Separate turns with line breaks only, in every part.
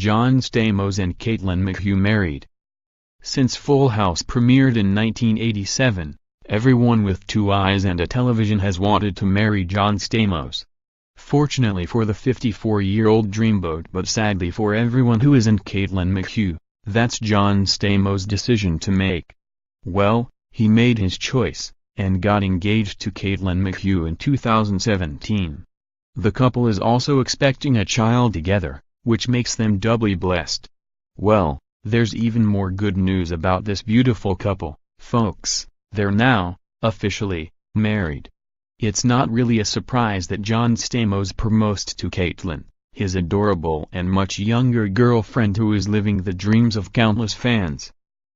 John Stamos and Caitlin McHugh married. Since Full House premiered in 1987, everyone with two eyes and a television has wanted to marry John Stamos. Fortunately for the 54-year-old dreamboat, but sadly for everyone who isn't Caitlin McHugh, that's John Stamos' decision to make. Well, he made his choice, and got engaged to Caitlin McHugh in 2017. The couple is also expecting a child together, which makes them doubly blessed. Well, there's even more good news about this beautiful couple, folks. They're now, officially, married. It's not really a surprise that John Stamos proposed to Caitlin, his adorable and much younger girlfriend who is living the dreams of countless fans.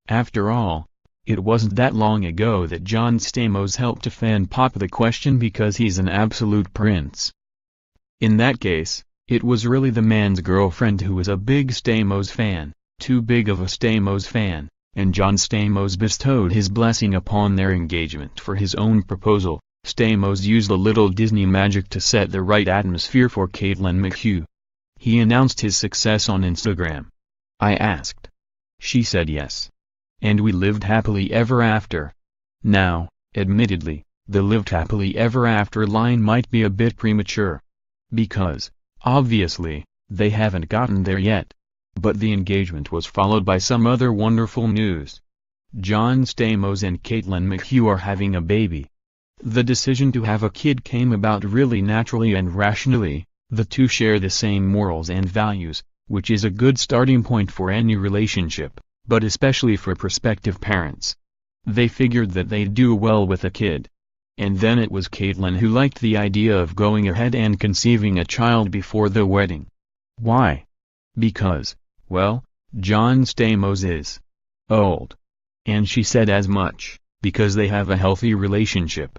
After all, it wasn't that long ago that John Stamos helped a fan pop the question because he's an absolute prince. In that case, it was really the man's girlfriend who was a big Stamos fan, too big of a Stamos fan, and John Stamos bestowed his blessing upon their engagement. For his own proposal, Stamos used a little Disney magic to set the right atmosphere for Caitlin McHugh. He announced his success on Instagram. "I asked. She said yes. And we lived happily ever after." Now, admittedly, the lived happily ever after line might be a bit premature. Because, obviously, they haven't gotten there yet. But the engagement was followed by some other wonderful news. John Stamos and Caitlin McHugh are having a baby. The decision to have a kid came about really naturally and rationally. The two share the same morals and values, which is a good starting point for any relationship, but especially for prospective parents. They figured that they'd do well with a kid. And then it was Caitlin who liked the idea of going ahead and conceiving a child before the wedding. Why? Because, well, John Stamos is old. And she said as much, because they have a healthy relationship.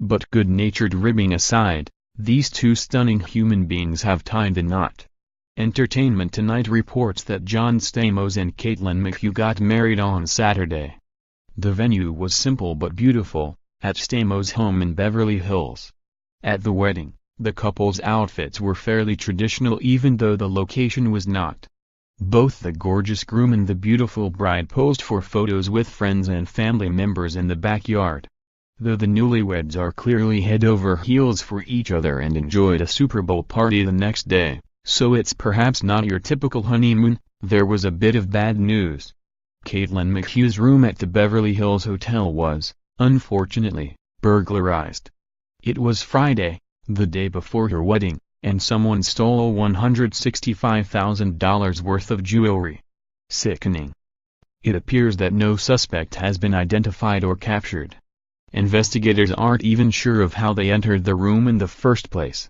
But good-natured ribbing aside, these two stunning human beings have tied the knot. Entertainment Tonight reports that John Stamos and Caitlin McHugh got married on Saturday. The venue was simple but beautiful, at Stamos' home in Beverly Hills. At the wedding, the couple's outfits were fairly traditional even though the location was not. Both the gorgeous groom and the beautiful bride posed for photos with friends and family members in the backyard. Though the newlyweds are clearly head over heels for each other and enjoyed a Super Bowl party the next day, so it's perhaps not your typical honeymoon, there was a bit of bad news. Caitlin McHugh's room at the Beverly Hills Hotel was, unfortunately, burglarized. It was Friday, the day before her wedding, and someone stole $165,000 worth of jewelry. Sickening. It appears that no suspect has been identified or captured. Investigators aren't even sure of how they entered the room in the first place.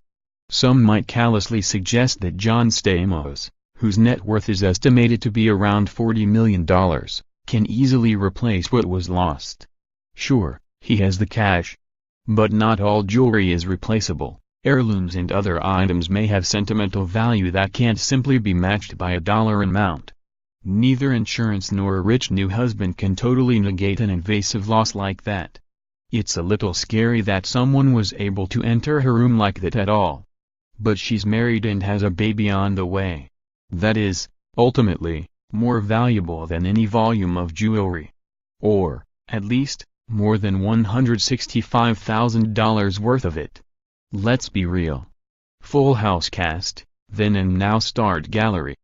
Some might callously suggest that John Stamos, whose net worth is estimated to be around $40 million, can easily replace what was lost. Sure, he has the cash. But not all jewelry is replaceable. Heirlooms and other items may have sentimental value that can't simply be matched by a dollar amount. Neither insurance nor a rich new husband can totally negate an invasive loss like that. It's a little scary that someone was able to enter her room like that at all. But she's married and has a baby on the way. That is, ultimately, more valuable than any volume of jewelry. Or, at least, more than $165,000 worth of it. Let's be real. Full House cast, then and now starred gallery.